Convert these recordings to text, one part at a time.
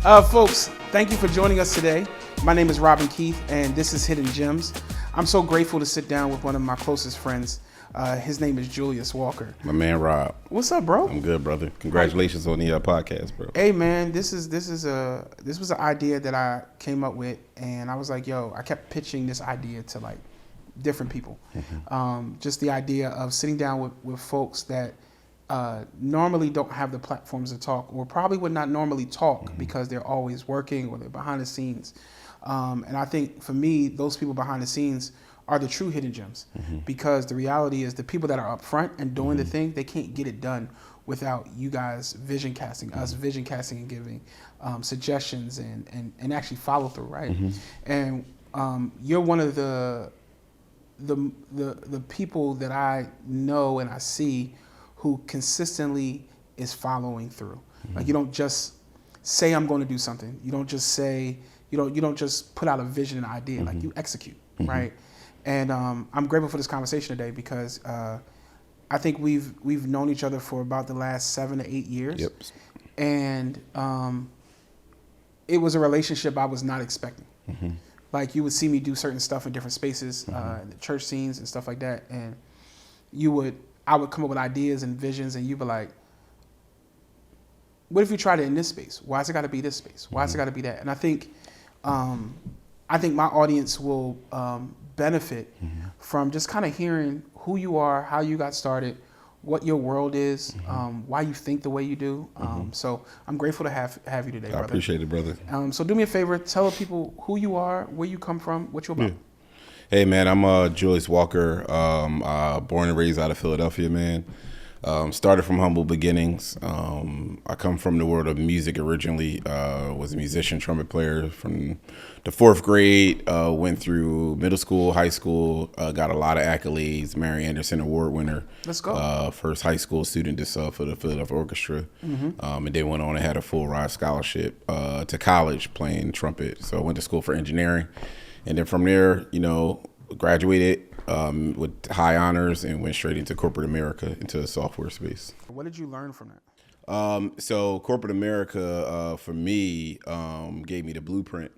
Folks, thank you for joining us today. My name is Robin Keith, and this is Hidden Gems. I'm so grateful to sit down with one of my closest friends. His name is Julius Walker. My man Rob. What's up, bro? I'm good, brother. Congratulations on the podcast, bro. Hey, man, this was an idea that I came up with, and I was like, yo, I kept pitching this idea to like different people. Just the idea of sitting down with folks that normally don't have the platforms to talk, or probably would not normally talk because they're always working or they're behind the scenes. And I think for me, those people behind the scenes are the true hidden gems, because the reality is the people that are up front and doing the thing, they can't get it done without you guys vision casting, us vision casting and giving suggestions and actually follow through, right? And you're one of the people that I know and I see who consistently is following through. Like, you don't just say I'm going to do something. You don't just say, you don't just put out a vision and idea. Like, you execute, right? And I'm grateful for this conversation today because I think we've known each other for about the last 7 to 8 years. Yep. And it was a relationship I was not expecting. Like, you would see me do certain stuff in different spaces, the church scenes and stuff like that, and I would come up with ideas and visions, and you'd be like, what if you tried it in this space? Why has it got to be this space? Why has it got to be that? And I think my audience will benefit from just kind of hearing who you are, how you got started, what your world is, why you think the way you do. So I'm grateful to have you today, brother. I appreciate it, brother. So do me a favor, tell people who you are, where you come from, what you're about. Yeah. Hey, man, I'm Julius Walker, born and raised out of Philadelphia, man. Started from humble beginnings. I come from the world of music originally, was a musician, trumpet player from the 4th grade, went through middle school, high school, got a lot of accolades, Mary Anderson Award winner. Let's go. First high school student for the Philadelphia Orchestra. And then went on and had a full ride scholarship to college playing trumpet. So I went to school for engineering. And then from there, graduated with high honors and went straight into corporate America, into the software space. What did you learn from that? So corporate America, for me, gave me the blueprint.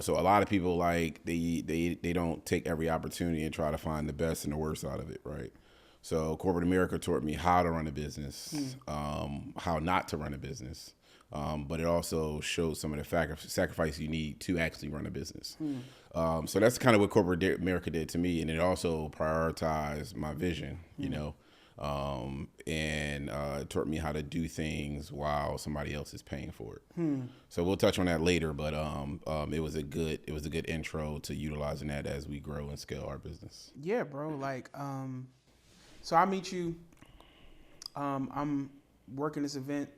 So a lot of people, like, they don't take every opportunity and try to find the best and the worst out of it, right? So corporate America taught me how to run a business, how not to run a business. But it also shows some of the sacrifice you need to actually run a business. So that's kind of what corporate America did to me. And it also prioritized my vision, and it taught me how to do things while somebody else is paying for it. So we'll touch on that later, but it was a good intro to utilizing that as we grow and scale our business. Yeah, bro. Like, so I meet you, I'm working this event,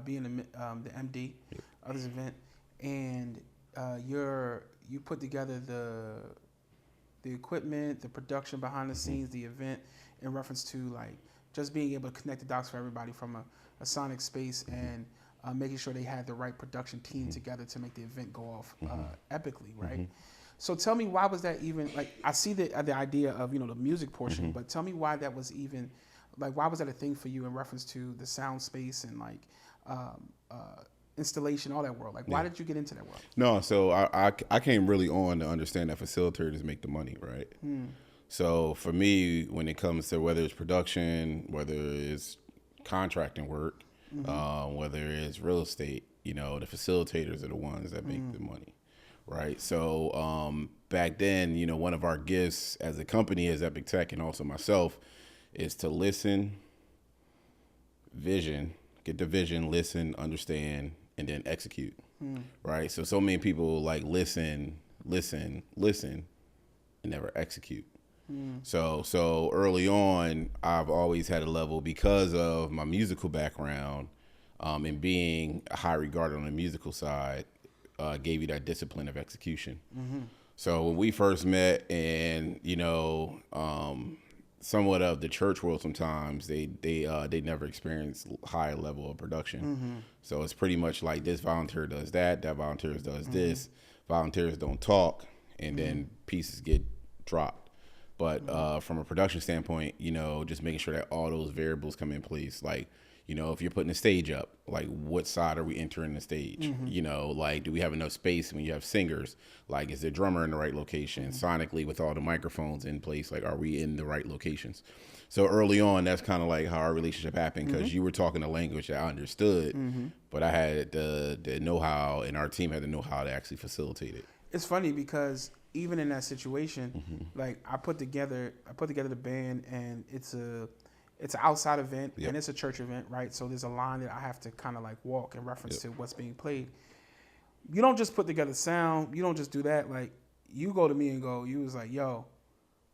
being the MD of this event, and you put together the equipment, the production behind the scenes, the event, in reference to like just being able to connect the dots for everybody from a sonic space and making sure they had the right production team together to make the event go off epically, right? So tell me, why was that even, like, I see the idea of the music portion, but tell me why that was even, like, why was that a thing for you in reference to the sound space and like installation, all that world? Like, why did you get into that world? No, so I came really on to understand that facilitators make the money, right? So for me, when it comes to whether it's production, whether it's contracting work, whether it's real estate, the facilitators are the ones that make the money, right? So back then, one of our gifts as a company, as Epic Tech, and also myself, is to listen, get the vision, listen, understand, and then execute, right? So many people like listen, and never execute. So early on, I've always had a level, because of my musical background, and being high regarded on the musical side, gave you that discipline of execution. So when we first met, and somewhat of the church world, sometimes they never experience high level of production. So it's pretty much like this volunteer does that volunteer does this, volunteers don't talk, and then pieces get dropped. But from a production standpoint, just making sure that all those variables come in place. Like, You know, if you're putting a stage up, like what side are we entering the stage? You know, like do we have enough space when you have singers? Like is the drummer in the right location? Sonically with all the microphones in place, like are we in the right locations? So early on, that's kind of like how our relationship happened because you were talking a language that I understood, but I had the know-how and our team had the know-how to actually facilitate it. It's funny because even in that situation, like I put together the band, and it's an outside event and it's a church event, right? So there's a line that I have to kind of like walk in reference to what's being played. You don't just put together sound. You don't just do that. Like you go to me and you was like, yo,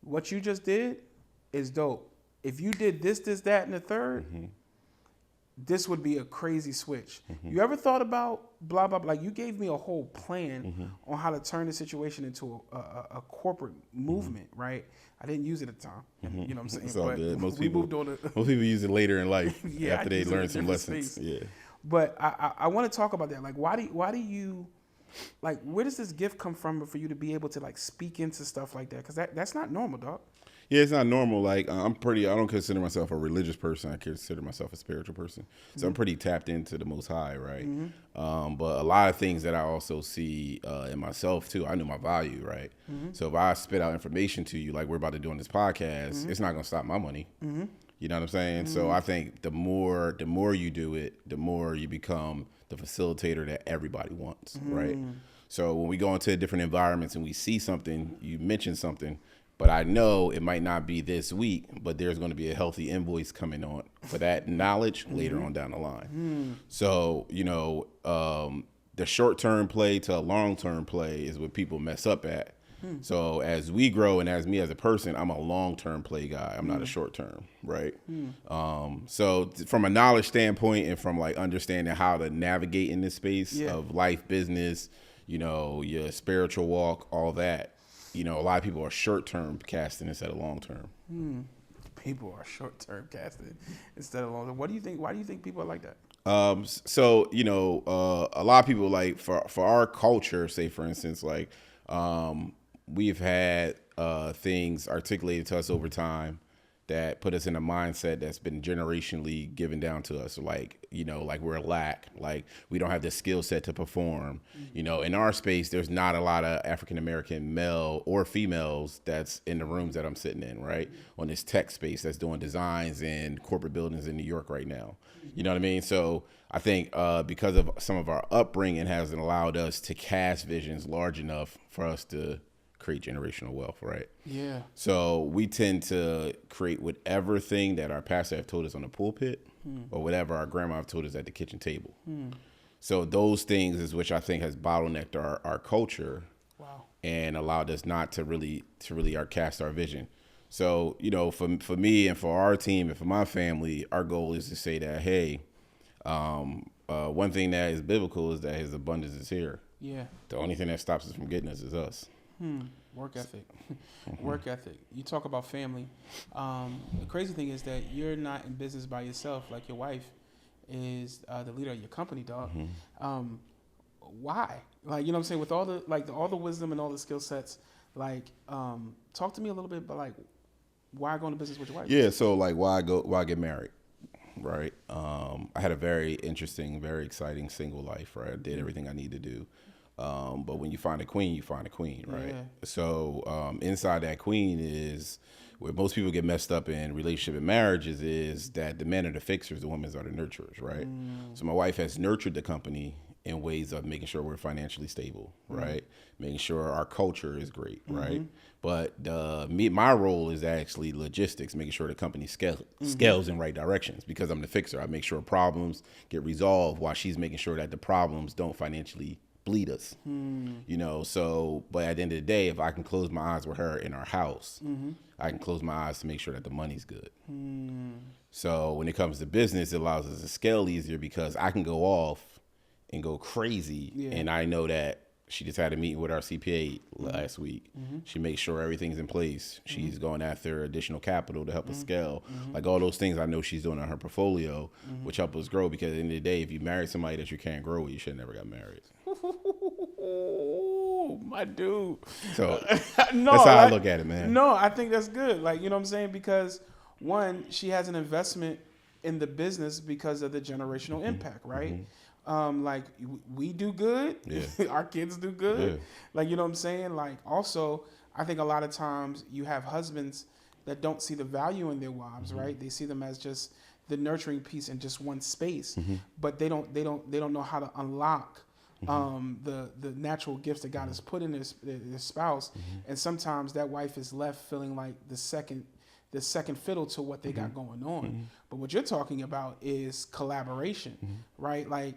what you just did is dope. If you did this, that, and the third, this would be a crazy switch. You ever thought about blah, blah, blah? Like you gave me a whole plan on how to turn the situation into a corporate movement, right? I didn't use it at the time. You know what I'm saying? It's all good. Most people use it later in life after they learn some lessons. Space. Yeah. But I want to talk about that. Like, why do you, like, where does this gift come from for you to be able to like speak into stuff like that? Because that's not normal, dog. Yeah, it's not normal. Like I don't consider myself a religious person. I consider myself a spiritual person. So I'm pretty tapped into the Most High, right? But a lot of things that I also see in myself too, I know my value, right? So if I spit out information to you, like we're about to do on this podcast, it's not going to stop my money. You know what I'm saying? So I think the more you do it, the more you become the facilitator that everybody wants, right? So when we go into different environments and we see something, you mention something, but I know it might not be this week, but there's going to be a healthy invoice coming on for that knowledge later on down the line. So, you know, the short-term play to a long-term play is what people mess up at. So as we grow and as me as a person, I'm a long-term play guy. I'm not a short-term, right? So from a knowledge standpoint and from like understanding how to navigate in this space of life, business, you know, your spiritual walk, all that. You know, a lot of people are short-term casting instead of long-term. People are short-term casting instead of long-term. What do you think? Why do you think people are like that? So, you know, a lot of people like for our culture, say for instance, like we've had things articulated to us over time that put us in a mindset that's been generationally given down to us. Like, you know, like we're a lack, like we don't have the skill set to perform. You know, in our space, there's not a lot of African-American male or females that's in the rooms that I'm sitting in, right? On this tech space that's doing designs in corporate buildings in New York right now. You know what I mean? So I think because of some of our upbringing hasn't allowed us to cast visions large enough for us to create generational wealth, right? Yeah. So we tend to create whatever thing that our pastor have told us on the pulpit or whatever our grandma have told us at the kitchen table. So those things is which I think has bottlenecked our culture. Wow. And allowed us not to really cast our vision. So, you know, for me and for our team and for my family, our goal is to say that, hey, one thing that is biblical is that his abundance is here. Yeah. The only thing that stops us from getting us is us. Work ethic. Work ethic. You talk about family. The crazy thing is that you're not in business by yourself. Like your wife is the leader of your company, dog. Why? Like, you know what I'm saying? With all the wisdom and all the skill sets, like, talk to me a little bit about like why go into business with your wife? Yeah. So like why get married? Right. I had a very interesting, very exciting single life, right? I did everything I needed to do. But when you find a queen, right? Yeah. So inside that queen is where most people get messed up in relationship and marriages is that the men are the fixers, the women are the nurturers, right? So my wife has nurtured the company in ways of making sure we're financially stable, right? Making sure our culture is great, right? But my role is actually logistics, making sure the company scales in right directions because I'm the fixer. I make sure problems get resolved while she's making sure that the problems don't financially bleed us, you know. So, but at the end of the day, if I can close my eyes with her in our house, I can close my eyes to make sure that the money's good. So when it comes to business, it allows us to scale easier because I can go off and go crazy. And I know that she just had a meeting with our CPA last week. She makes sure everything's in place. She's going after additional capital to help us scale. Like all those things I know she's doing on her portfolio, which help us grow because at the end of the day, if you marry somebody that you can't grow with, you should have never got married. My dude. So that's how I look at it, man. No, I think that's good. Like, you know what I'm saying? Because one, she has an investment in the business because of the generational impact, right? Mm-hmm. Like we do good, Yeah. our kids do good. Yeah. Like, you know what I'm saying? Like, also, I think a lot of times you have husbands that don't see the value in their wives, Mm-hmm. right? They see them as just the nurturing piece in just one space, Mm-hmm. but they don't know how to unlock the natural gifts that God has put in their spouse, and sometimes that wife is left feeling like the second fiddle to what they got going on. But what you're talking about is collaboration, right? Like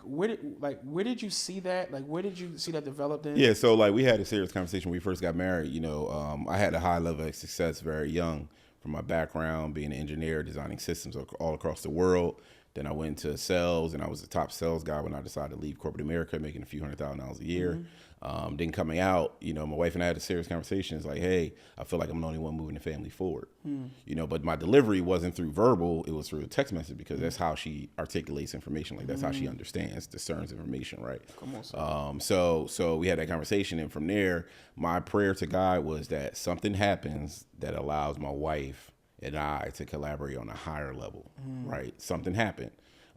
where did you see that? Like where did you see that developed in? Yeah, so like we had a serious conversation when we first got married. I had a high level of success very young from my background, being an engineer, designing systems all across the world. Then I went into sales, and I was the top sales guy when I decided to leave corporate America, making a few $100,000 a year. Then coming out, my wife and I had a serious conversation. It's like, hey, I feel like I'm the only one moving the family forward. But my delivery wasn't through verbal; it was through a text message, because that's how she articulates information. Like that's how she understands, discerns information, right? Come on, So we had that conversation, and from there, my prayer to God was that something happens that allows my wife and I to collaborate on a higher level, right? Something happened.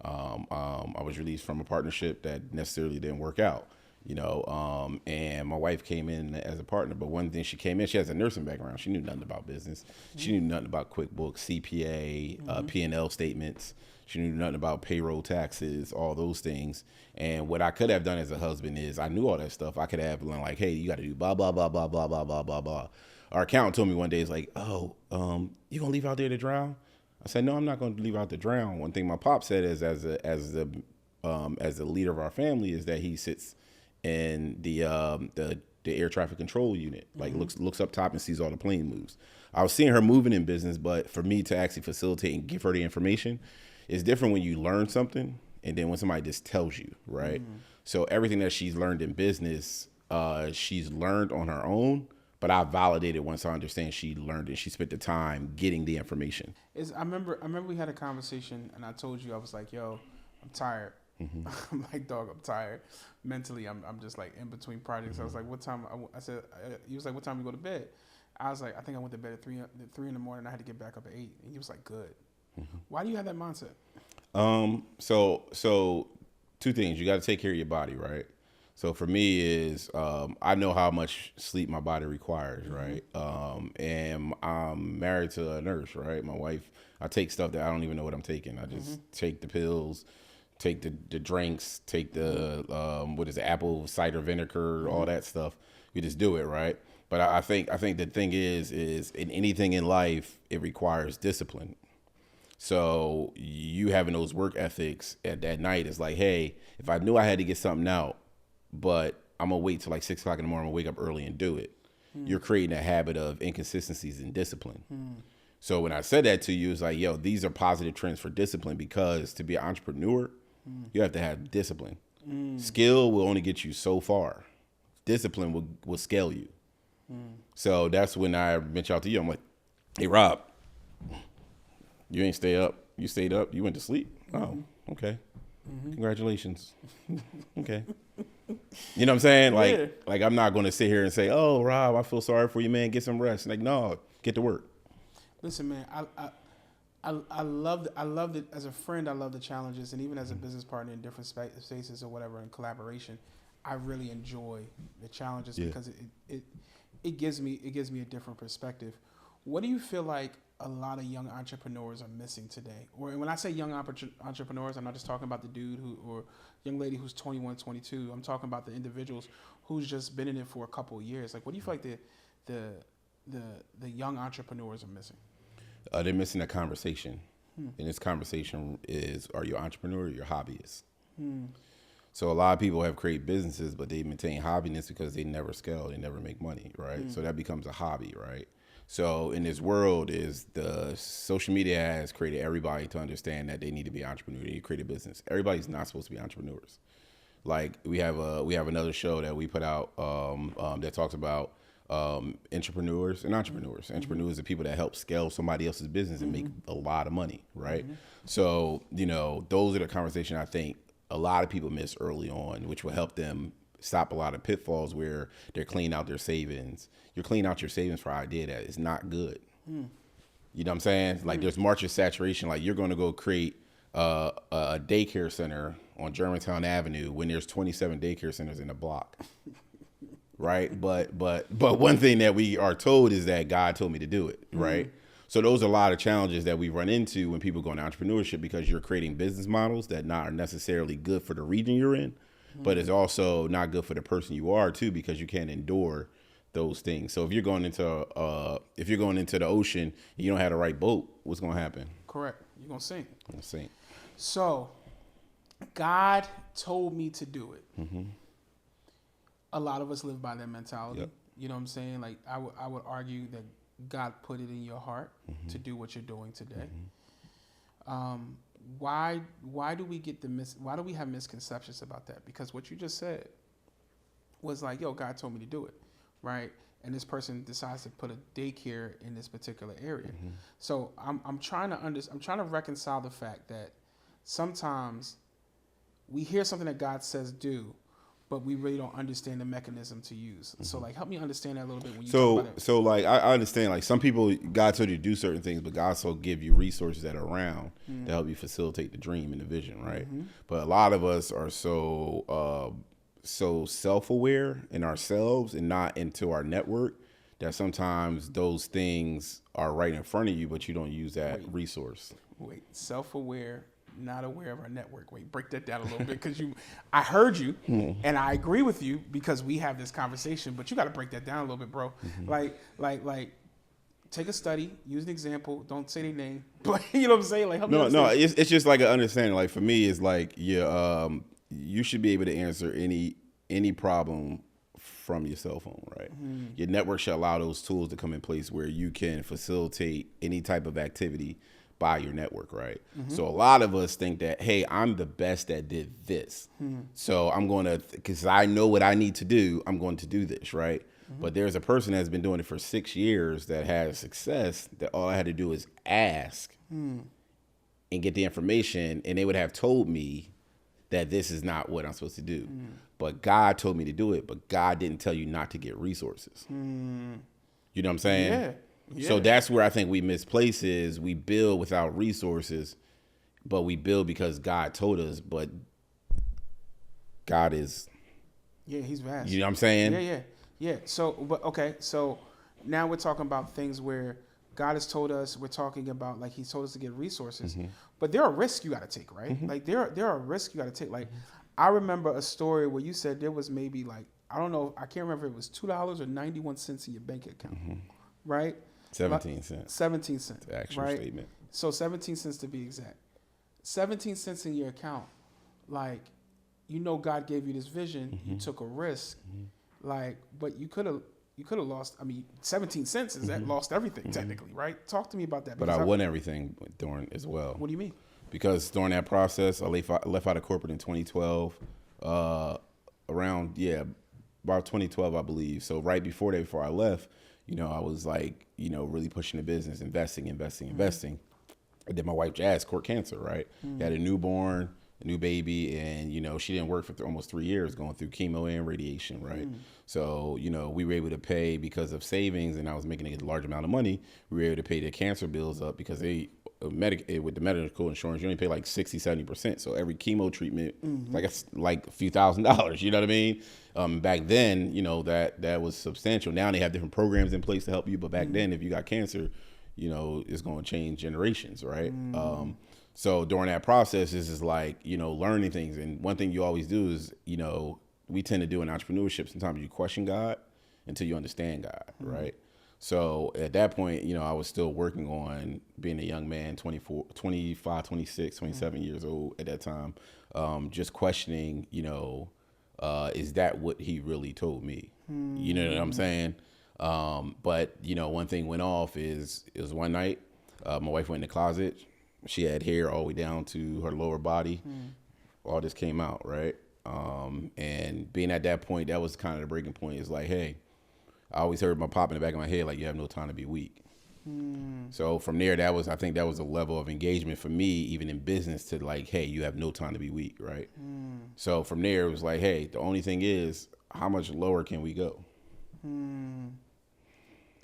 I was released from a partnership that necessarily didn't work out, and my wife came in as a partner. But one thing, she came in, she has a nursing background. She knew nothing about business. She knew nothing about QuickBooks, CPA, P&L statements. She knew nothing about payroll, taxes, all those things. And what I could have done as a husband is I knew all that stuff. I could have been like, hey, you got to do blah, blah, blah, blah, blah, blah, blah, blah, blah. Our accountant told me one day, it's like, oh, you gonna leave out there to drown? I said, no, I'm not gonna leave out to drown. One thing my pop said is, as the leader of our family, is that he sits in the air traffic control unit, like looks up top and sees all the plane moves. I was seeing her moving in business, but for me to actually facilitate and give her the information, it's different when you learn something and then when somebody just tells you, right? So everything that she's learned in business, she's learned on her own. But I validated once I understand she learned it. She spent the time getting the information. I remember we had a conversation, and I told you, I was like, yo, I'm tired. I'm like, dog, I'm tired. Mentally, I'm just like in between projects. I was like, what time? I said, he was like, what time you go to bed? I was like, I think I went to bed at 3 in the morning. I had to get back up at 8. And he was like, good. Why do you have that mindset? So two things. You got to take care of your body, right? So for me is I know how much sleep my body requires, right? And I'm married to a nurse, right? My wife, I take stuff that I don't even know what I'm taking. I just take the pills, take the drinks, take the apple cider vinegar, all that stuff. We just do it, right? But I think the thing is in anything in life, it requires discipline. So you having those work ethics at that night is like, hey, if I knew I had to get something out, but I'm gonna wait till like 6 o'clock in the morning, I'm gonna wake up early and do it. You're creating a habit of inconsistencies in discipline. So when I said that to you, it's like, yo, these are positive trends for discipline, because to be an entrepreneur, you have to have discipline. Skill will only get you so far. Discipline will scale you. So that's when I reach out to you. I'm like, hey, Rob, you ain't stay up. You stayed up. You went to sleep. Oh, okay. Congratulations. Okay. You know what I'm saying? Like I'm not going to sit here and say, oh, Rob, I feel sorry for you, man. Get some rest. Like, no, get to work. Listen, man, I loved it as a friend. I love the challenges, and even as a business partner in different spaces or whatever in collaboration, I really enjoy the challenges because it gives me a different perspective. What do you feel like a lot of young entrepreneurs are missing today? Or when I say young entrepreneurs, I'm not just talking about the dude or young lady who's 21, 22. I'm talking about the individuals who's just been in it for a couple of years. Like, what do you feel like the young entrepreneurs are missing? They're missing a conversation. And this conversation is, are you an entrepreneur or you're a hobbyist? So a lot of people have created businesses, but they maintain hobbiness because they never scale, they never make money, right? So that becomes a hobby, right? So in this world, is the social media has created everybody to understand that they need to be an entrepreneur, they need to create a business. Everybody's not supposed to be entrepreneurs. Like we have another show that we put out that talks about entrepreneurs and entrepreneurs. Entrepreneurs are people that help scale somebody else's business and make a lot of money, right? So, those are the conversations I think a lot of people miss early on, which will help them stop a lot of pitfalls where they're cleaning out their savings. You're cleaning out your savings for an idea that is not good. You know what I'm saying? Like there's market saturation. Like you're going to go create a daycare center on Germantown Avenue when there's 27 daycare centers in a block. Right. But one thing that we are told is that God told me to do it. Right. So those are a lot of challenges that we run into when people go into entrepreneurship, because you're creating business models that not are necessarily good for the region you're in, but it's also not good for the person you are too, because you can't endure those things. So if you're going into the ocean, and you don't have the right boat, what's going to happen? Correct. You're going to sink. I'm going to sink. So God told me to do it. A lot of us live by that mentality. Yep. You know what I'm saying? Like I would argue that God put it in your heart to do what you're doing today. Why do we get why do we have misconceptions about that? Because what you just said was like, yo, God told me to do it, right? And this person decides to put a daycare in this particular area. So I'm trying to reconcile the fact that sometimes we hear something that God says do, but we really don't understand the mechanism to use. So like, help me understand that a little bit when you talk about it. So like, I understand, like some people, God told you to do certain things, but God also give you resources that are around to help you facilitate the dream and the vision, right? But a lot of us are so self-aware in ourselves and not into our network that sometimes those things are right in front of you, but you don't use that resource. Wait, self-aware, not aware of our network. Wait, break that down a little bit, because I heard you and I agree with you because we have this conversation, but you got to break that down a little bit, bro. Like take a study, use an example, don't say their name, but you know what I'm saying? Like, help me understand. It's just like an understanding. Like for me, it's like, you should be able to answer any problem from your cell phone, right? Your network should allow those tools to come in place where you can facilitate any type of activity by your network, right? So a lot of us think that, hey, I'm the best that did this. So I'm going to, because I know what I need to do, I'm going to do this, right? But there's a person that's been doing it for 6 years that has success, that all I had to do is ask and get the information, and they would have told me that this is not what I'm supposed to do. But God told me to do it, but God didn't tell you not to get resources. You know what I'm saying? Yeah. So that's where I think we misplace is we build without resources, but we build because God told us, but God is. Yeah, he's vast. You know what I'm saying? Yeah. So now we're talking about things where God has told us, we're talking about like he's told us to get resources, but there are risks you got to take, right? Like there are risks you got to take. Like I remember a story where you said there was maybe like, I don't know, I can't remember if it was $2 or 91 cents in your bank account, right? 17 cents. 17 cents. The actual right? statement. So 17 cents to be exact. 17 cents in your account. Like, God gave you this vision. You took a risk. Like, but you could have lost. I mean, 17 cents is that lost everything technically, right? Talk to me about that. But I won everything during as well. What do you mean? Because during that process, I left out of corporate in 2012. Around about 2012, I believe. So right before I left, I was like, really pushing the business, investing. And then my wife Jazz caught cancer, right? Had a newborn, a new baby, and she didn't work for almost 3 years, going through chemo and radiation, right? So we were able to pay because of savings, and I was making a large amount of money. We were able to pay the cancer bills up because with the medical insurance, you only pay like 60-70%. So every chemo treatment, like a few $1,000s. You know what I mean? Back then, that was substantial. Now they have different programs in place to help you, but back then, if you got cancer, it's going to change generations, right? So during that process, this is like learning things. And one thing you always do is we tend to do in entrepreneurship. Sometimes you question God until you understand God, right? So at that point, I was still working on being a young man, 24, 25, 26, 27 years old at that time, just questioning, is that what he really told me? You know what I'm saying? But, one thing went off is it was one night, my wife went in the closet. She had hair all the way down to her lower body. All this came out, right? And being at that point, that was kind of the breaking point. It's like, hey, I always heard my pop in the back of my head, like, you have no time to be weak. So from there, I think that was a level of engagement for me, even in business, to like, hey, you have no time to be weak, right? So from there, it was like, hey, the only thing is, how much lower can we go?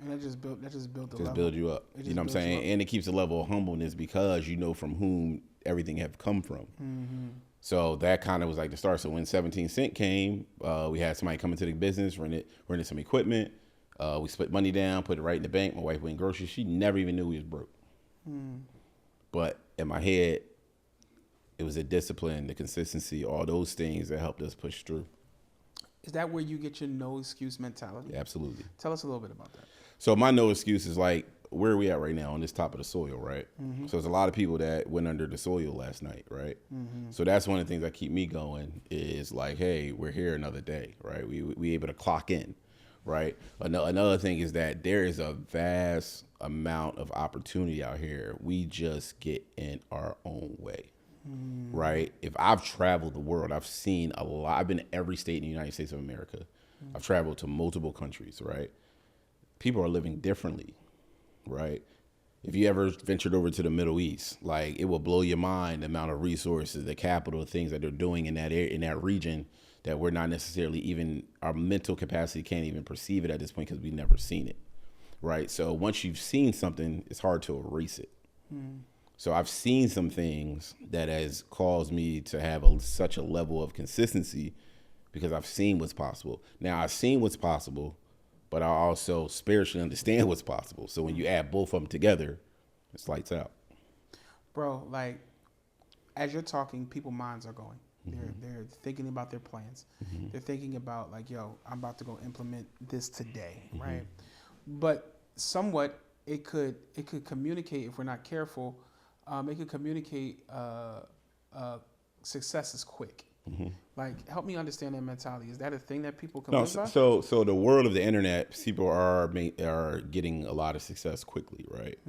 And that just built the Just level. build you up. You know what I'm saying? And it keeps a level of humbleness because you know from whom everything have come from. Mm-hmm. So that kind of was like the start. So when 17 Cent came, we had somebody come into the business, rented some equipment. We split money down, put it right in the bank. My wife went groceries. She never even knew we was broke. But in my head, it was the discipline, the consistency, all those things that helped us push through. Is that where you get your no excuse mentality? Yeah, absolutely. Tell us a little bit about that. So my no excuse is like, where are we at right now on this top of the soil, right? Mm-hmm. So there's a lot of people that went under the soil last night, right? Mm-hmm. So that's one of the things that keep me going is like, hey, we're here another day, right? We able to clock in, right? Another thing is that there is a vast amount of opportunity out here. We just get in our own way, right? If I've traveled the world, I've seen a lot. I've been to every state in the United States of America. I've traveled to multiple countries, right? People are living differently. Right. If you ever ventured over to the Middle East, like it will blow your mind the amount of resources, the capital, the things that they're doing in that area, in that region that we're not necessarily even our mental capacity can't even perceive it at this point because we've never seen it. Right. So once you've seen something, it's hard to erase it. So I've seen some things that has caused me to have such a level of consistency because I've seen what's possible. Now I've seen what's possible, but I also spiritually understand what's possible. So when you add both of them together, it's lights out. Bro, like, as you're talking, people's minds are going. They're thinking about their plans. They're thinking about, like, yo, I'm about to go implement this today, right? But somewhat, it could communicate, if we're not careful, it could communicate success is quick. Like, help me understand that mentality. Is that a thing that people can live by? So the world of the internet, people are getting a lot of success quickly, right?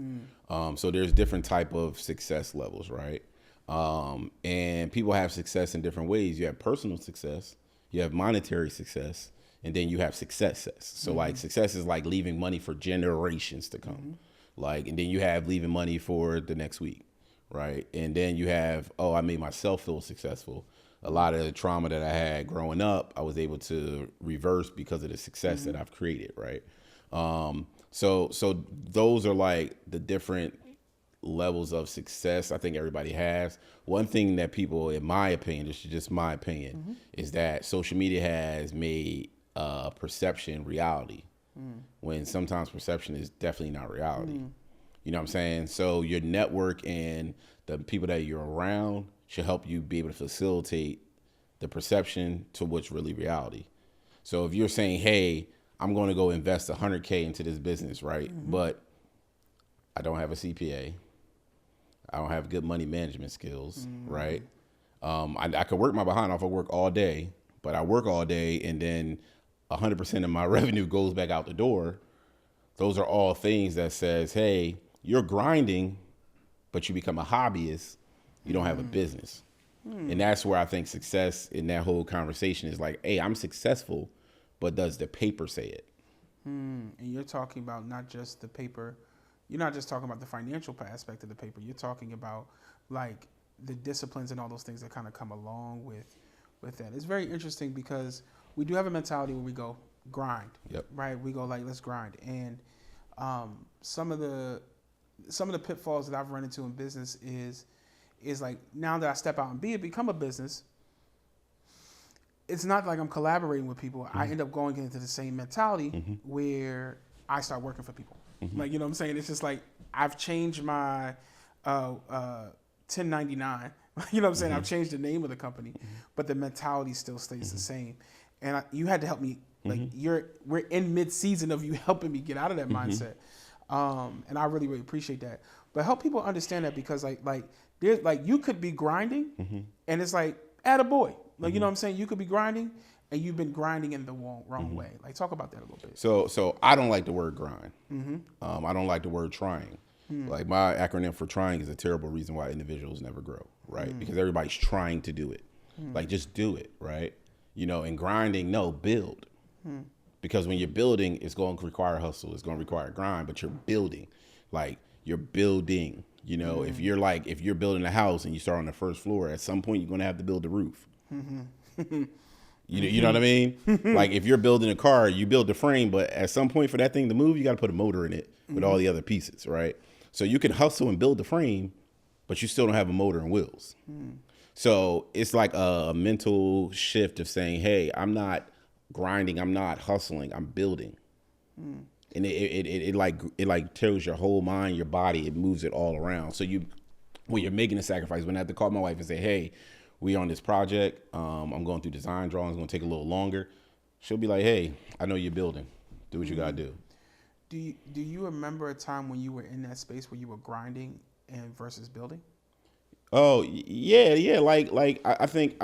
So there's different type of success levels, right? And people have success in different ways. You have personal success, you have monetary success, and then you have success. So like success is like leaving money for generations to come. Like, and then you have leaving money for the next week, right? And then you have, I made myself feel successful. A lot of the trauma that I had growing up, I was able to reverse because of the success that I've created, right? So those are like the different levels of success I think everybody has. One thing that people, in my opinion, this is just my opinion, is that social media has made perception reality, when sometimes perception is definitely not reality. You know what I'm saying? So your network and the people that you're around should help you be able to facilitate the perception to what's really reality. So if you're saying, hey, I'm going to go invest $100K into this business, right? But I don't have a CPA. I don't have good money management skills, right? I could work my behind off. I work all day, but I work all day and then 100% of my revenue goes back out the door. Those are all things that says, hey, you're grinding, but you become a hobbyist. You don't have a business. And that's where I think success in that whole conversation is like, hey, I'm successful, but does the paper say it? And you're talking about not just the paper. You're not just talking about the financial aspect of the paper. You're talking about like the disciplines and all those things that kind of come along with that. It's very interesting because we do have a mentality where we go grind, right? We go like, let's grind. And some of the pitfalls that I've run into in business is like, now that I step out and become a business, it's not like I'm collaborating with people. I end up going into the same mentality where I start working for people. Like, you know what I'm saying? It's just like, I've changed my 1099. You know what I'm saying? I've changed the name of the company, but the mentality still stays the same. And you had to help me. Like, we're in mid-season of you helping me get out of that mindset. And I really, really appreciate that. But help people understand that, because like there's like, you could be grinding and it's like, attaboy. Like, you know what I'm saying? You could be grinding and you've been grinding in the wrong way. Like, talk about that a little bit. So I don't like the word grind. I don't like the word trying. Like, my acronym for trying is a terrible reason why individuals never grow, right? Because everybody's trying to do it. Like, just do it, right? You know, and grinding, no, build. Because when you're building, it's going to require hustle. It's going to require grind, but you're building. Like, you're building, you know, if you're building a house and you start on the first floor, at some point you're going to have to build the roof. You know what I mean? Like if you're building a car, you build the frame, but at some point for that thing to move, you got to put a motor in it with all the other pieces, right? So you can hustle and build the frame, but you still don't have a motor and wheels. So it's like a mental shift of saying, hey, I'm not grinding, I'm not hustling, I'm building. And it like tells your whole mind, your body, it moves it all around. So when you're making a sacrifice, when I have to call my wife and say, hey, we on this project, I'm going through design drawings, it's gonna take a little longer. She'll be like, hey, I know you're building. Do what you gotta do. Do you remember a time when you were in that space where you were grinding and versus building? Oh yeah. Like I think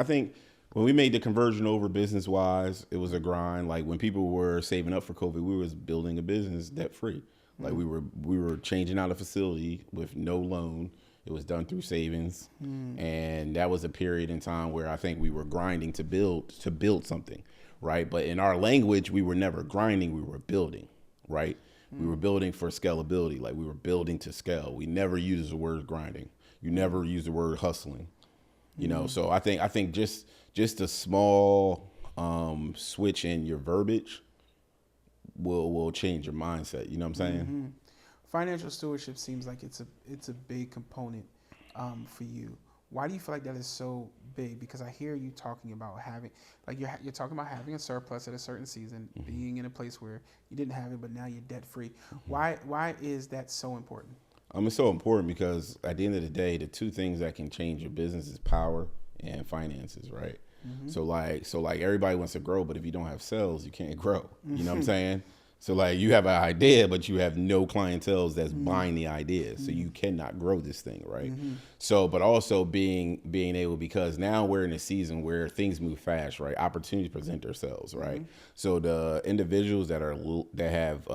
when we made the conversion over business wise, it was a grind. Like when people were saving up for COVID, we was building a business debt free. Like we were changing out a facility with no loan. It was done through savings, and that was a period in time where I think we were grinding to build something, right? But in our language, we were never grinding; we were building, right? We were building for scalability, like we were building to scale. We never used the word grinding. You never use the word hustling, you know. So I think just a small switch in your verbiage will change your mindset. You know what I'm saying? Financial stewardship seems like it's a big component for you. Why do you feel like that is so big? Because I hear you talking about having, like you're talking about having a surplus at a certain season, being in a place where you didn't have it, but now you're debt free. Why is that so important? It's so important because at the end of the day, the two things that can change your business is power and finances, right? So like everybody wants to grow, but if you don't have sales, you can't grow. You know what I'm saying? So like you have an idea, but you have no clientele that's buying the idea. So you cannot grow this thing, right? So, but also being able, because now we're in a season where things move fast, right? Opportunities present themselves, right? So the individuals that have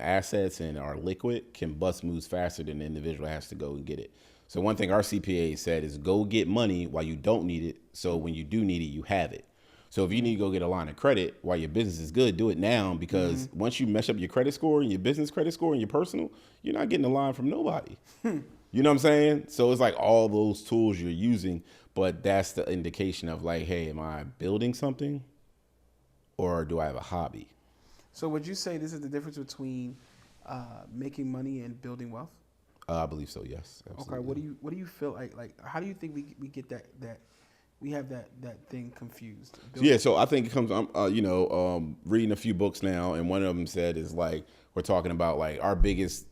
assets and are liquid can bust moves faster than the individual has to go and get it. So one thing our CPA said is go get money while you don't need it. So when you do need it, you have it. So if you need to go get a line of credit while your business is good, do it now, because once you mess up your credit score and your business credit score and your personal, you're not getting a line from nobody. You know what I'm saying? So it's like all those tools you're using, but that's the indication of like, hey, am I building something or do I have a hobby? So would you say this is the difference between making money and building wealth? I believe so, yes. Absolutely. Okay, what do you feel like how do you think we get that we have that thing confused? Yeah, so I think it comes, reading a few books now, and one of them said is like, we're talking about like our biggest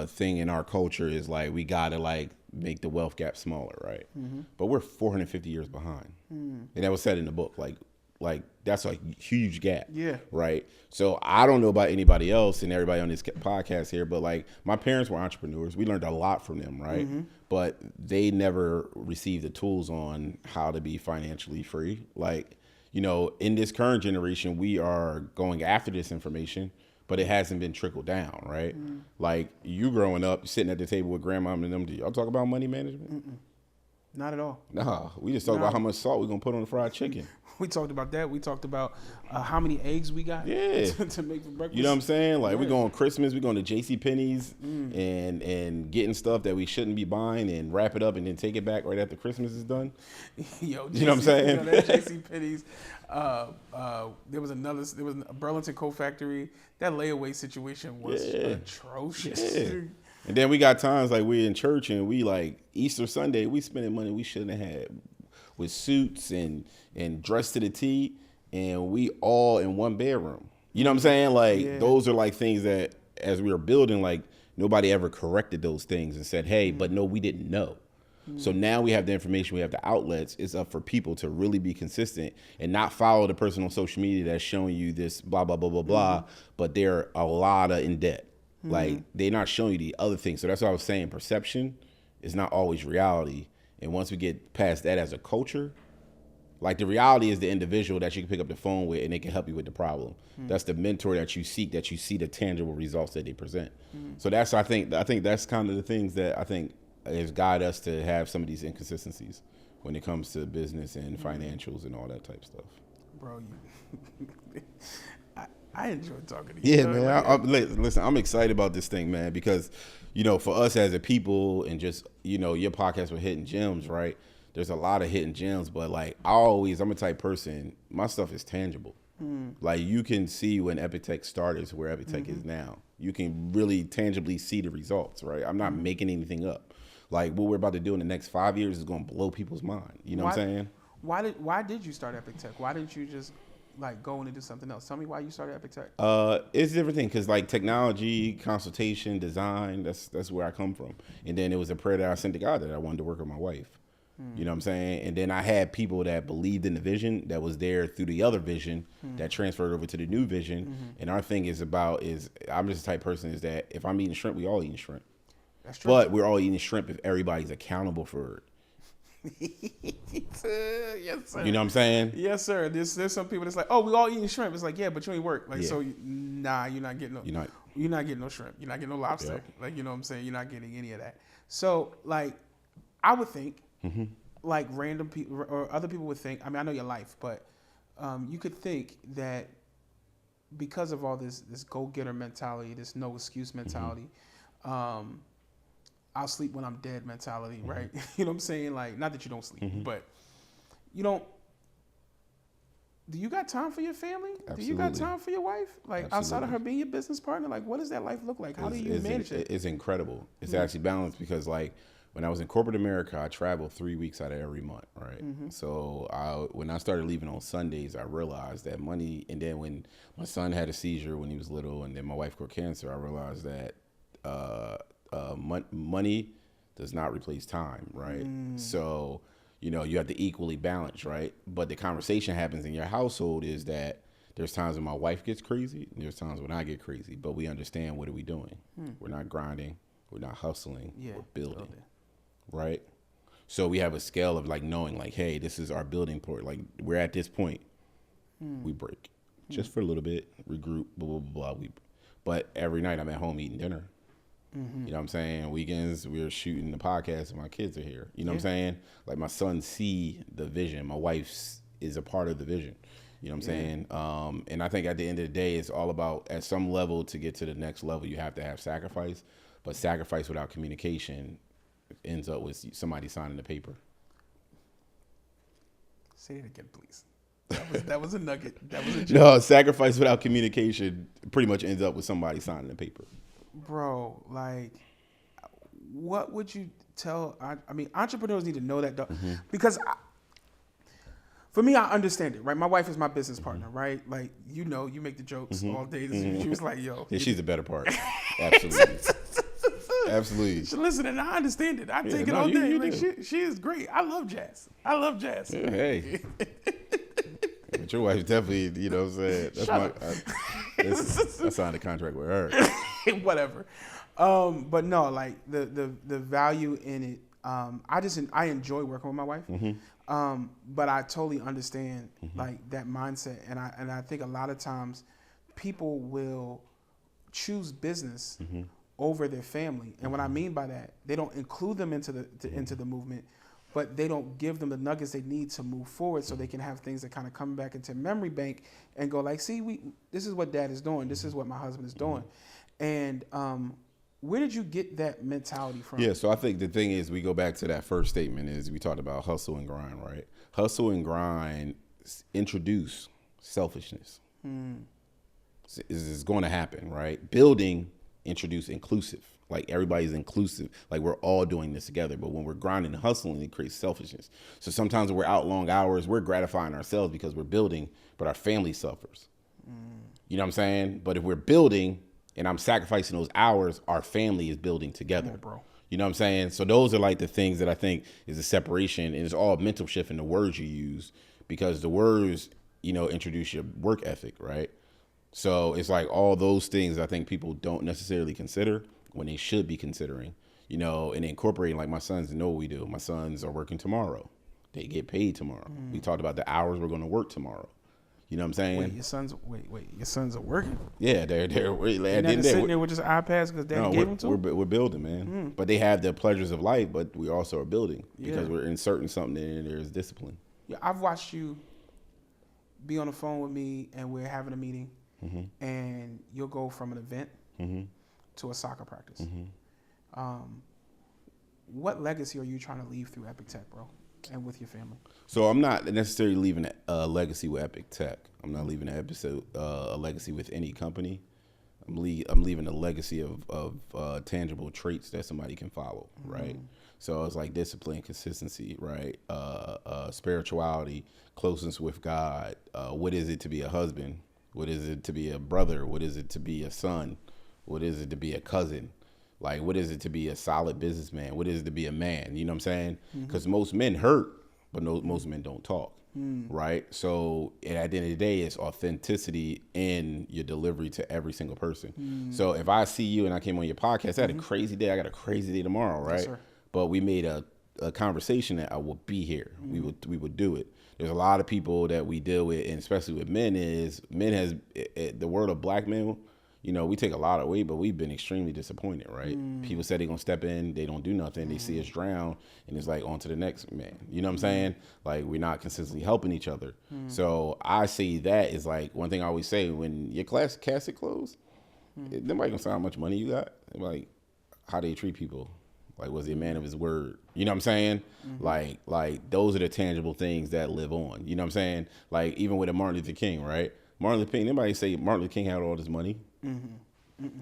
thing in our culture is like, we gotta like make the wealth gap smaller, right? But we're 450 years behind. And that was said in the book, like that's a huge gap. Yeah. Right. So I don't know about anybody else and everybody on this podcast here, but like my parents were entrepreneurs. We learned a lot from them. Right. But they never received the tools on how to be financially free. Like, you know, in this current generation, we are going after this information, but it hasn't been trickled down. Right. Like you growing up, sitting at the table with grandma and them, do y'all talk about money management? Not at all. Nah, we just talk about how much salt we're going to put on the fried chicken. We talked about that. We talked about how many eggs we got to make for breakfast. You know what I'm saying? Like we're going Christmas, we're going to JCPenney's and getting stuff that we shouldn't be buying and wrap it up and then take it back right after Christmas is done. Yo, you know what I'm saying? You know, that JCPenney's, there was a Burlington Coat Factory. That layaway situation was atrocious. Yeah. And then we got times like we're in church and we like Easter Sunday, we spending money we shouldn't have had with suits and dressed to the T, and we all in one bedroom. You know what I'm saying? Like those are like things that as we were building, like nobody ever corrected those things and said, hey, but no, we didn't know. So now we have the information, we have the outlets. It's up for people to really be consistent and not follow the person on social media that's showing you this blah, blah, blah, blah, blah, but they're a lot of in debt. Like they're not showing you the other things. So that's what I was saying. Perception is not always reality. And once we get past that as a culture, like the reality is the individual that you can pick up the phone with and they can help you with the problem. That's the mentor that you seek, that you see the tangible results that they present. So that's, I think that's kind of the things that I think has guided us to have some of these inconsistencies when it comes to business and financials and all that type of stuff. Bro, I enjoy talking to you. Yeah, man. Listen, I'm excited about this thing, man, because, you know, for us as a people and just, you know, your podcast with Hidden Gems, right? there's a lot of hidden gems, but like I'm a type person, my stuff is tangible. Like you can see when Epitech started to where Epitech is now. You can really tangibly see the results, right? I'm not making anything up. Like what we're about to do in the next 5 years is going to blow people's mind. You know what I'm saying? Why did you start Epitech? Why didn't you just like go in and do something else? Tell me why you started Epitech. It's a different thing because like technology, consultation, design, that's where I come from. And then it was a prayer that I sent to God that I wanted to work with my wife. You know what I'm saying? And then I had people that believed in the vision that was there through the other vision that transferred over to the new vision. And our thing is I'm just the type of person is that if I'm eating shrimp, we all eating shrimp. That's true. But we're all eating shrimp if everybody's accountable for it. Yes, sir. You know what I'm saying? Yes, sir. There's some people that's like, oh, we all eating shrimp. It's like, yeah, but you ain't work. Like, Yeah. so nah, you're not getting no. You're not getting no shrimp. You're not getting no lobster. Yep. Like, you know what I'm saying? You're not getting any of that. So, like, I would think, like, random people or other people would think. I mean, I know your life, but you could think that because of all this go-getter mentality, this no excuse mentality, I'll sleep when I'm dead mentality, right? You know what I'm saying? Like, not that you don't sleep, but you don't. Do you got time for your family? Absolutely. Do you got time for your wife? Like, outside of her being your business partner, like, what does that life look like? How do you manage it? It's incredible. It's actually balanced because, like, when I was in corporate America, I traveled 3 weeks out of every month, right? So when I started leaving on Sundays, I realized that money, and then when my son had a seizure when he was little, and then my wife caught cancer, I realized that money does not replace time, right? So, you know, you have to equally balance, right? But the conversation happens in your household is that there's times when my wife gets crazy, and there's times when I get crazy, but we understand what are we doing. We're not grinding, we're not hustling, we're building, right? So we have a scale of like knowing like, hey, this is our building point. Like we're at this point, we break just for a little bit, regroup, blah, blah, blah, blah. But every night I'm at home eating dinner. You know what I'm saying? Weekends we're shooting the podcast and my kids are here. You know what I'm saying? Like my son see the vision. My wife is a part of the vision. You know what I'm saying? And I think at the end of the day, it's all about at some level to get to the next level, you have to have sacrifice. But sacrifice without communication ends up with somebody signing the paper. Say it again, please. That was a nugget. That was a joke. No, sacrifice without communication pretty much ends up with somebody signing the paper. Bro, like, what would you tell? I mean, entrepreneurs need to know that, because for me, I understand it, right? My wife is my business partner, right? Like, you know, you make the jokes all day. She was like, yo. Yeah, she's the better part. Absolutely. Absolutely. Listen, and I understand it. I take it all day. Like, she is great. I love jazz. Yeah, hey. But your wife definitely, you know what I'm saying? I signed a contract with her. Whatever. But no, like the value in it. I enjoy working with my wife. But I totally understand like that mindset, and I think a lot of times people will choose business over their family, and what I mean by that, they don't include them into the movement, but they don't give them the nuggets they need to move forward, so they can have things that kind of come back into memory bank and go like, see, this is what Dad is doing, this is what my husband is doing, and where did you get that mentality from? Yeah, so I think the thing is, we go back to that first statement is we talked about hustle and grind, right? Hustle and grind introduce selfishness. It's going to happen, right? Building introduce inclusive. Like everybody's inclusive. Like we're all doing this together. But when we're grinding and hustling, it creates selfishness. So sometimes when we're out long hours, we're gratifying ourselves because we're building, but our family suffers. You know what I'm saying? But if we're building and I'm sacrificing those hours, our family is building together. Yeah, bro. You know what I'm saying? So those are like the things that I think is a separation, and it's all mental shift in the words you use, because the words, you know, introduce your work ethic, right? So it's like all those things I think people don't necessarily consider when they should be considering, you know, and incorporating. Like my sons know what we do. My sons are working tomorrow. They get paid tomorrow. We talked about the hours we're going to work tomorrow. You know what I'm saying? Wait, your sons are working? Yeah, they're sitting there with just iPads because Daddy gave them to them? We're building, man. But they have the pleasures of life, but we also are building because we're inserting something in there. There's discipline. Yeah, I've watched you be on the phone with me and we're having a meeting, and you'll go from an event to a soccer practice. What legacy are you trying to leave through Epic Tech, bro? and with your family? So I'm not necessarily leaving a legacy with Epic Tech. I'm not leaving a legacy with any company. I'm leaving a legacy of tangible traits that somebody can follow, right? So it's like discipline, consistency, right? Spirituality, closeness with God. What is it to be a husband? What is it to be a brother? What is it to be a son? What is it to be a cousin? Like, what is it to be a solid businessman? What is it to be a man? You know what I'm saying? Because most men hurt, but most men don't talk, right? So at the end of the day, it's authenticity in your delivery to every single person. So if I see you and I came on your podcast, I had a crazy day. I got a crazy day tomorrow, right? Yes, sir. But we made a conversation that I will be here. We would do it. There's a lot of people that we deal with, and especially with men, the word of black men. You know, we take a lot of weight, but we've been extremely disappointed, right? People said they're going to step in, they don't do nothing, they see us drown, and it's like on to the next man. You know what I'm saying? Like, we're not consistently helping each other. So I see that is like, one thing I always say, when your casket closed, nobody going to say how much money you got. Like, how they treat people. Like, was he a man of his word? You know what I'm saying? Like those are the tangible things that live on. You know what I'm saying? Like, even with a Martin Luther King, right? Martin Luther King, anybody say Martin Luther King had all this money?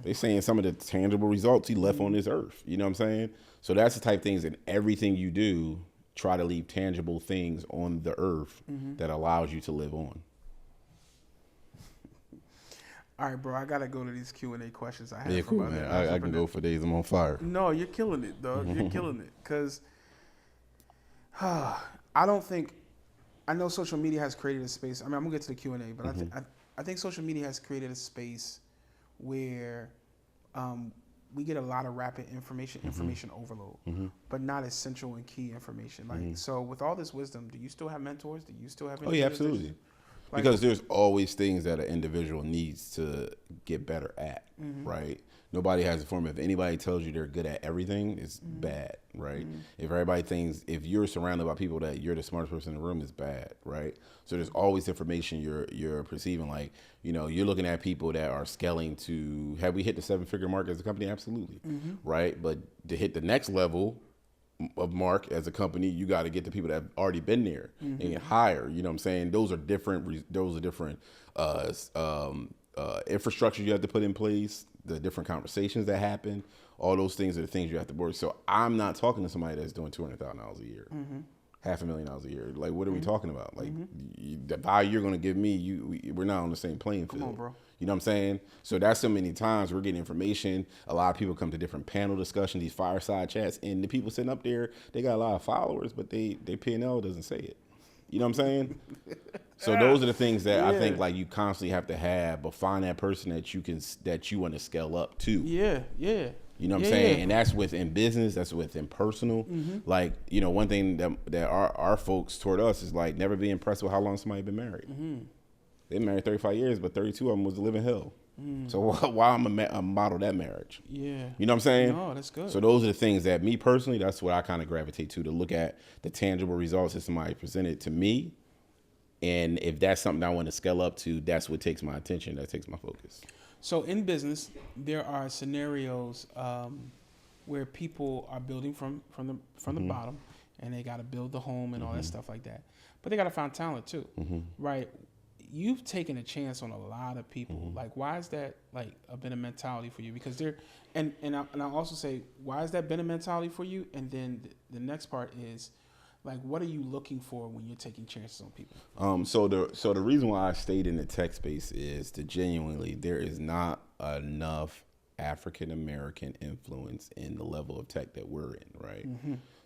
They saying some of the tangible results he left on this earth. You know what I'm saying? So that's the type of things in everything you do, try to leave tangible things on the earth that allows you to live on. All right, bro. I gotta go to these Q&A questions I have. Yeah, cool, man. I can go for days. I'm on fire. No, you're killing it, dog. You're killing it. Because I don't think, I know social media has created a space. I mean, I'm gonna get to the Q&A, but I think social media has created a space where we get a lot of rapid information overload, but not essential and key information. Like, so with all this wisdom, do you still have mentors? Do you still have? Oh yeah, absolutely. Like, because there's always things that an individual needs to get better at, right? Nobody has a formula. If anybody tells you they're good at everything, it's bad, right? If everybody thinks, if you're surrounded by people that you're the smartest person in the room, it's bad, right? So there's always information you're perceiving. Like, you know, you're looking at people that are scaling to, have we hit the 7-figure mark as a company? Absolutely, right? But to hit the next level of mark as a company, you got to get the people that have already been there and hire. You know what I'm saying? Those are different infrastructure you have to put in place, the different conversations that happen. All those things are the things you have to work. So I'm not talking to somebody that's doing $200,000 a year, $500,000 a year. Like, what are we talking about? Like, the value you're going to give me, we're not on the same playing field. Come on, bro. You know what I'm saying? So that's so many times we're getting information. A lot of people come to different panel discussions, these fireside chats, and the people sitting up there, they got a lot of followers, but they P&L doesn't say it. You know what I'm saying? So those are the things that I think, like, you constantly have to have, but find that person that you want to scale up to. Yeah. You know what I'm saying? And that's within business, that's within personal. Like, you know, one thing that our folks toward us is, like, never be impressed with how long somebody been married. They married 35 years, but 32 of them was living hell. So why I'm a model that marriage? Yeah. You know what I'm saying? No, that's good. So those are the things that me personally, that's what I kind of gravitate to look at the tangible results that somebody presented to me. And if that's something I want to scale up to, that's what takes my attention. That takes my focus. So in business, there are scenarios where people are building from the bottom, and they got to build the home and all that stuff like that. But they got to find talent too, right? You've taken a chance on a lot of people. Like, why is that like been a mentality for you? Because there, and I'll also say, why has that been a mentality for you? And then the next part is, like, what are you looking for when you're taking chances on people? So the reason why I stayed in the tech space is to genuinely, there is not enough African American influence in the level of tech that we're in, right?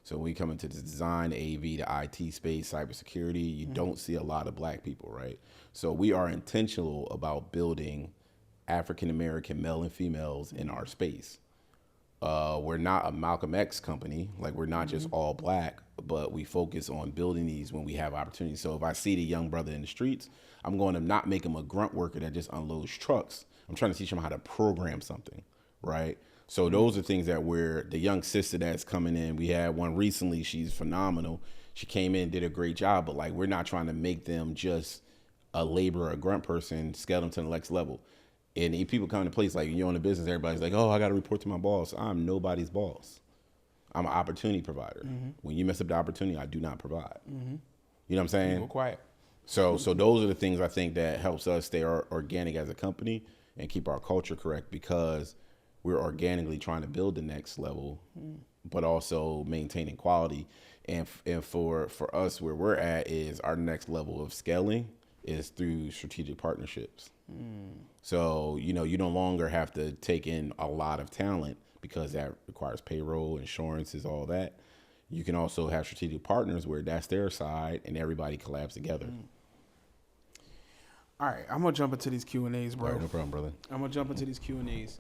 So when we come into the design, AV, the IT space, cybersecurity, you don't see a lot of black people, right? So we are intentional about building African American male and females in our space. We're not a Malcolm X company. Like, we're not just all black, but we focus on building these when we have opportunities. So if I see the young brother in the streets, I'm going to not make him a grunt worker that just unloads trucks. I'm trying to teach him how to program something, right? So those are things that the young sister that's coming in, we had one recently, she's phenomenal. She came in, did a great job, but, like, we're not trying to make them just a laborer, a grunt person, scale them to the next level. And if people come to place, like, you're in the business, everybody's like, oh, I got to report to my boss. I'm nobody's boss. I'm an opportunity provider. When you mess up the opportunity, I do not provide. You know what I'm saying? Go quiet. So those are the things I think that helps us stay organic as a company and keep our culture correct, because we're organically trying to build the next level, but also maintaining quality. And for us, where we're at is our next level of scaling is through strategic partnerships. So, you no longer have to take in a lot of talent, because that requires payroll, insurances, all that. You can also have strategic partners where that's their side and everybody collabs together. All right, I'm gonna jump into these Q&As, bro. All right, no problem, brother. I'm gonna jump into these Q&As.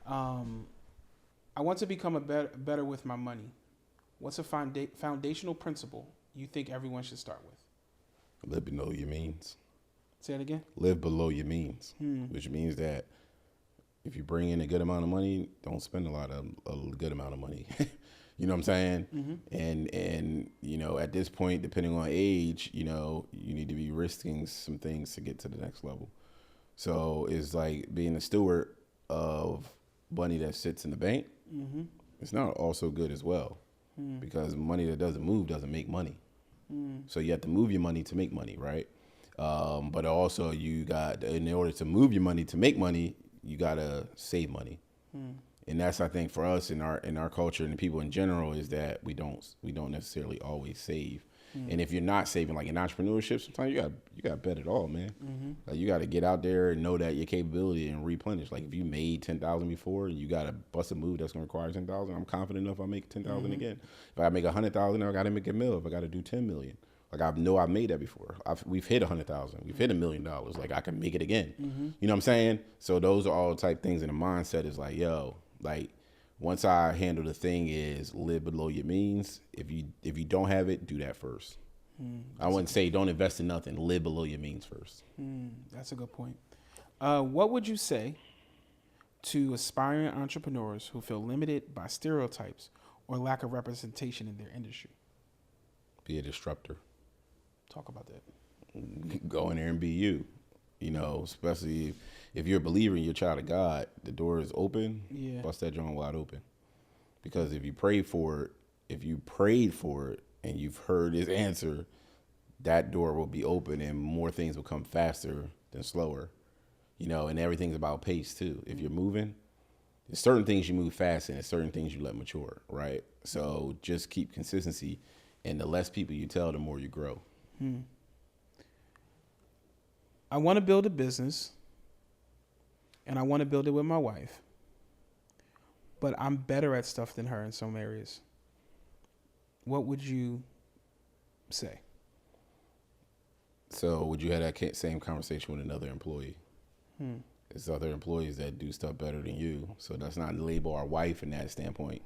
I want to become better with my money. What's a foundational principle you think everyone should start with? Live below your means. Say it again. Live below your means, which means that if you bring in a good amount of money, don't spend a good amount of money. You know what I'm saying? And at this point, depending on age, you need to be risking some things to get to the next level. So it's like being a steward of money that sits in the bank. It's not also good as well, because money that doesn't move doesn't make money. So you have to move your money to make money, right? But also in order to move your money to make money, you gotta save money. And that's, I think, for us in our culture and the people in general, is that we don't necessarily always save. And if you're not saving, like in entrepreneurship, sometimes you got to bet it all, man. Like you got to get out there and know that your capability and replenish. Like if you made 10,000 before, and you got to bust a move that's going to require 10,000, I'm confident enough I'll make 10,000 again. If I make 100,000, I got to make $1 million. If I got to do 10 million, like I know I've made that before. We've hit 100,000. We've hit $1 million. Like I can make it again. You know what I'm saying? So those are all type things in the mindset is like, yo, like once I handle the thing is live below your means. If you don't have it, do that first. I wouldn't say don't invest in nothing. Live below your means first. That's a good point. What would you say to aspiring entrepreneurs who feel limited by stereotypes or lack of representation in their industry? Be a disruptor. Talk about that. Go in there and be you. Especially if you're a believer and you're a child of God, the door is open. Yeah. Bust that joint wide open. Because if you prayed for it, and you've heard his answer, that door will be open and more things will come faster than slower. And everything's about pace too. If you're moving, there's certain things you move fast and there's certain things you let mature, right? So just keep consistency, and the less people you tell, the more you grow. I want to build a business, and I want to build it with my wife, but I'm better at stuff than her in some areas. What would you say? So would you have that same conversation with another employee? There's other employees that do stuff better than you. So that's not to label our wife in that standpoint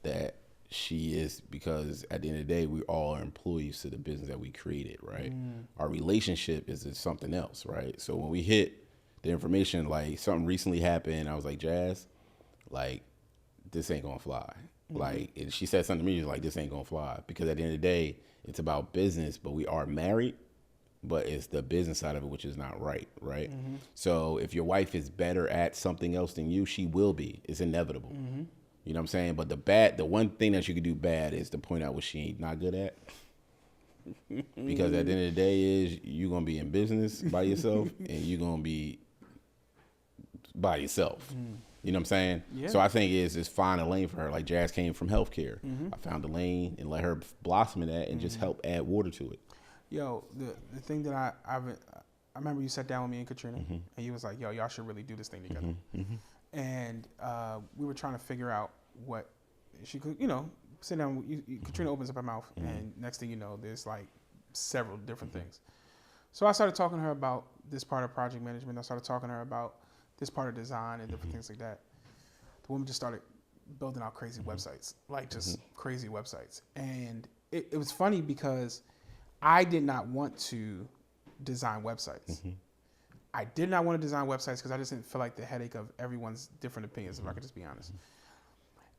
that she is, because at the end of the day, we all are employees to the business that we created, right? Our relationship is something else, right? So when we hit the information, like something recently happened, I was like, Jazz, like this ain't gonna fly. Like, and she said something to me, like, this ain't gonna fly, because at the end of the day, it's about business, but we are married, but it's the business side of it which is not right? So if your wife is better at something else than you, she will be. It's inevitable. You know what I'm saying? But the one thing that you could do bad is to point out what she ain't not good at. Because at the end of the day is you're gonna be in business by yourself and you're gonna be by yourself. You know what I'm saying? Yeah. So I think it's find a lane for her. Like Jazz came from healthcare. I found a lane and let her blossom in that and just help add water to it. Yo, the thing that I remember you sat down with me and Katrina, and you was like, yo, y'all should really do this thing together. And we were trying to figure out what she could, sit down. Katrina opens up her mouth, and next thing you know, there's like several different things. So I started talking to her about this part of project management. I started talking to her about this part of design and different things like that. The woman just started building out crazy websites, like just crazy websites. And it was funny because I did not want to design websites. I did not want to design websites because I just didn't feel like the headache of everyone's different opinions, if I could just be honest.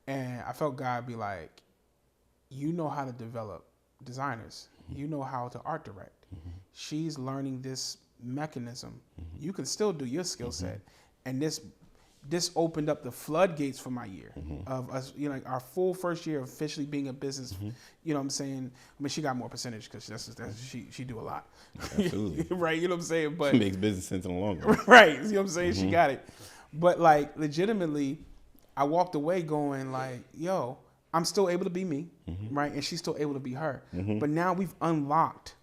And I felt God be like, you know how to develop designers. You know how to art direct. She's learning this mechanism. You can still do your skill set. And this this opened up the floodgates for my year of us, you know, like our full first year of officially being a business. You know what I'm saying? I mean, she got more percentage because she do a lot. Absolutely. Right? You know what I'm saying? But It makes business sense in the long run. right. You know what I'm saying? She got it. But like legitimately, I walked away going like, yo, I'm still able to be me, right? And she's still able to be her. But now we've unlocked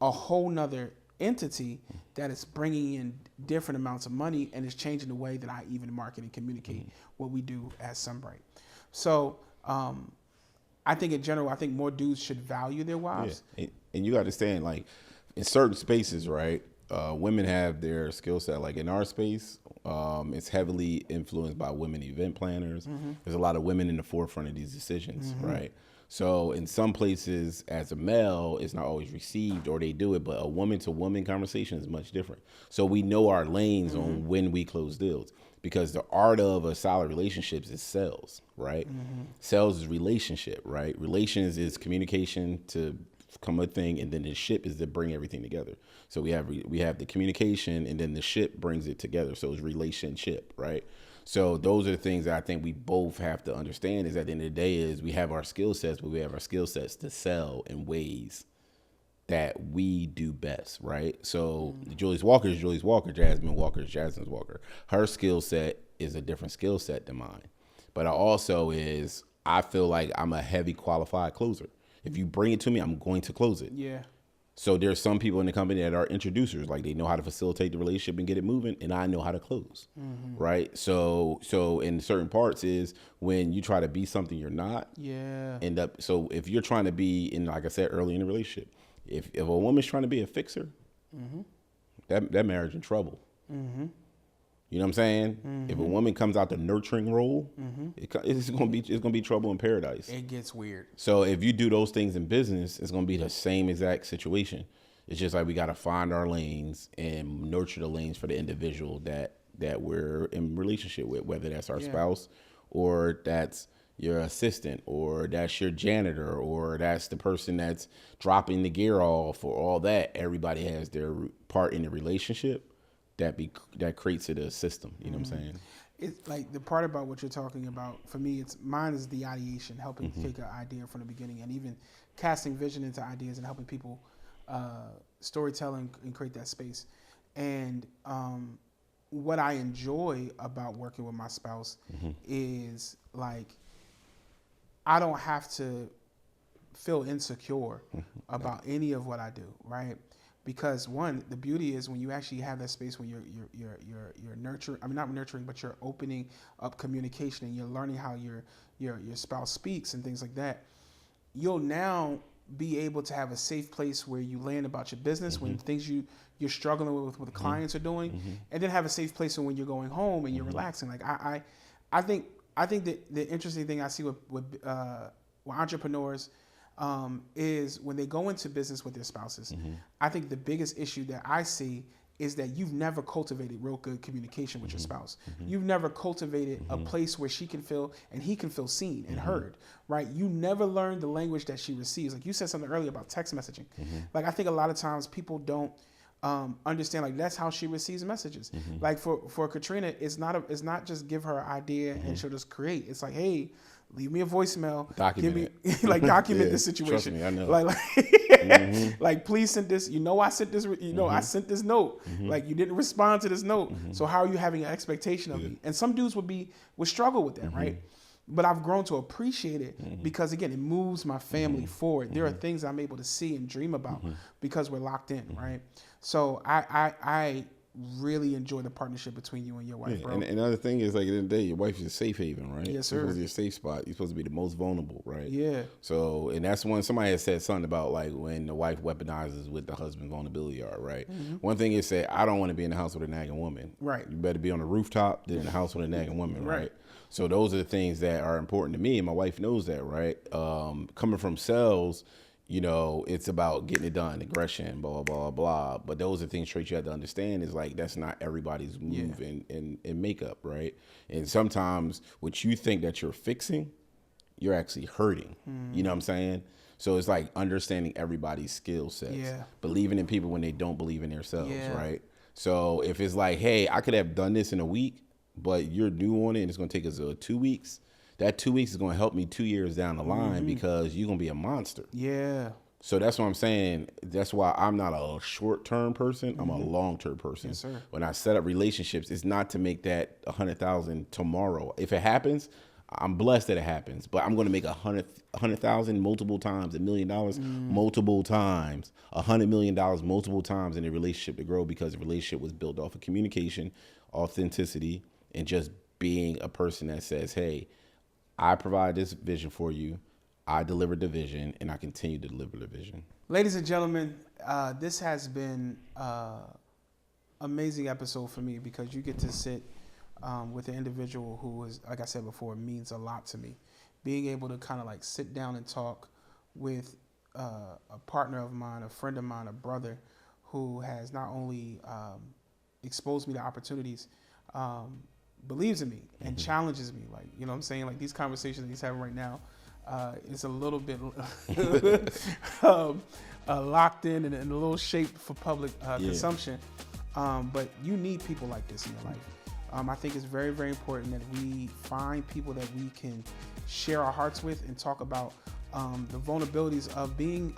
a whole nother entity that is bringing in different amounts of money and is changing the way that I even market and communicate what we do at Sunbright. So I think in general, I think more dudes should value their wives. Yeah. And you understand, like, in certain spaces, right, women have their skill set. Like in our space, it's heavily influenced by women event planners. There's a lot of women in the forefront of these decisions, right? So in some places, as a male, it's not always received or they do it, but a woman-to-woman conversation is much different. So we know our lanes on when we close deals, because the art of a solid relationships is sales, right? Sales is relationship, right? Relations is communication to come a thing, and then the ship is to bring everything together. So we have the communication, and then the ship brings it together. So it's relationship, right? So those are the things that I think we both have to understand, is at the end of the day is we have our skill sets, but we have our skill sets to sell in ways that we do best, right? So Julius Walker is Julius Walker, Jasmine Walker is Jasmine Walker. Her skill set is a different skill set than mine. But I feel like I'm a heavy qualified closer. If you bring it to me, I'm going to close it. Yeah. So there's some people in the company that are introducers, like they know how to facilitate the relationship and get it moving, and I know how to close, right? So in certain parts is when you try to be something you're not. Yeah. So if you're trying to be in, like I said earlier in the relationship, if a woman's trying to be a fixer, that marriage in trouble. You know what I'm saying? If a woman comes out the nurturing role, it's gonna be trouble in paradise. It gets weird. So if you do those things in business, it's gonna be the same exact situation. It's just like we gotta find our lanes and nurture the lanes for the individual that we're in relationship with, whether that's our spouse or that's your assistant or that's your janitor or that's the person that's dropping the gear off or all that. Everybody has their part in the relationship. That creates it a system, you know what I'm saying? It's like the part about what you're talking about, for me, mine is the ideation, helping take an idea from the beginning and even casting vision into ideas and helping people storytelling and create that space. And what I enjoy about working with my spouse is like, I don't have to feel insecure about any of what I do, right? Because one, the beauty is when you actually have that space when you're nurturing. I mean, not nurturing, but you're opening up communication and you're learning how your spouse speaks and things like that. You'll now be able to have a safe place where you land about your business when things you're struggling with what the clients are doing, and then have a safe place when you're going home and you're relaxing. Like I think that the interesting thing I see with entrepreneurs. Is when they go into business with their spouses. I think the biggest issue that I see is that you've never cultivated real good communication with your spouse. You've never cultivated a place where she can feel and he can feel seen and heard, right? You never learned the language that she receives. Like you said something earlier about text messaging. Like I think a lot of times people don't understand like that's how she receives messages. Like for Katrina, it's not just give her an idea and she'll just create. It's like, hey, leave me a voicemail. Document it. Like document this situation. Trust me, I know. Like please send this. I sent this. I sent this note. Like you didn't respond to this note. So how are you having an expectation of me? And some dudes would struggle with that, right? But I've grown to appreciate it because again, it moves my family forward. There are things I'm able to see and dream about because we're locked in, right? So I really enjoy the partnership between you and your wife, bro. And another thing is, like, at the end of the day, your wife is a safe haven, right? Yes, sir. It's supposed to be your safe spot. You're supposed to be the most vulnerable, right? Yeah. So, and that's when somebody has said something about, like, when the wife weaponizes what the husband's vulnerability are, right? One thing is say, I don't want to be in the house with a nagging woman. Right. You better be on the rooftop than in the house with a nagging woman, right? So those are the things that are important to me, and my wife knows that, right? Coming from sales, it's about getting it done, aggression, blah, blah, blah. But those are things, traits you have to understand is like, that's not everybody's move in makeup, right? And sometimes what you think that you're fixing, you're actually hurting. You know what I'm saying? So it's like understanding everybody's skill sets, believing in people when they don't believe in themselves, right? So if it's like, hey, I could have done this in a week, but you're new on it and it's going to take us 2 weeks. That 2 weeks is going to help me 2 years down the line because you're going to be a monster. Yeah. So that's what I'm saying. That's why I'm not a short-term person. I'm a long-term person. Yes, sir. When I set up relationships, it's not to make that 100,000 tomorrow. If it happens, I'm blessed that it happens. But I'm going to make 100,000 multiple times, $1 million multiple times, $100 million multiple times in a relationship to grow because the relationship was built off of communication, authenticity, and just being a person that says, "Hey, I provide this vision for you. I delivered the vision, and I continue to deliver the vision." Ladies and gentlemen, this has been amazing episode for me because you get to sit with an individual who is, like I said before, means a lot to me. Being able to kind of like sit down and talk with a partner of mine, a friend of mine, a brother who has not only exposed me to opportunities, believes in me and challenges me. Like, you know what I'm saying? Like these conversations that he's having right now, is a little bit locked in and a little shaped for public consumption. But you need people like this in your life. I think it's very, very important that we find people that we can share our hearts with and talk about the vulnerabilities of being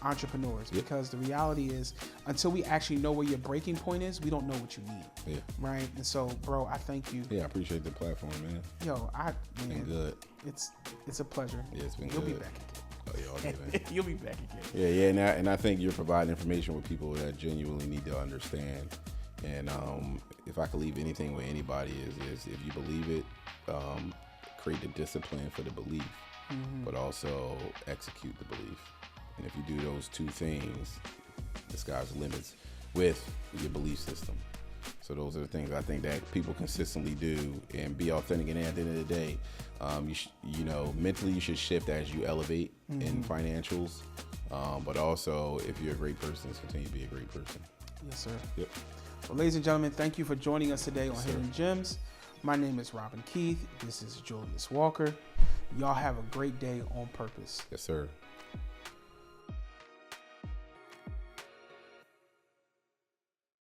entrepreneurs. Because the reality is, until we actually know where your breaking point is, we don't know what you need. Yeah. Right? And so, bro, I thank you. Yeah, I appreciate the platform, man. Yo, It's been good. It's a pleasure. Yeah, it's been You'll good. Be back again. Oh, yeah, all good, man. You'll be back again. Yeah, and I think you're providing information with people that genuinely need to understand. And if I could leave anything with anybody is if you believe it, create the discipline for the belief, but also execute the belief. And if you do those two things, the sky's the limits with your belief system. So those are the things I think that people consistently do and be authentic. And at the end of the day, mentally you should shift as you elevate in financials. But also, if you're a great person, continue to be a great person. Yes, sir. Yep. Well, ladies and gentlemen, thank you for joining us today on Hidden Gems. My name is Robin Keith. This is Julius Walker. Y'all have a great day on purpose. Yes, sir.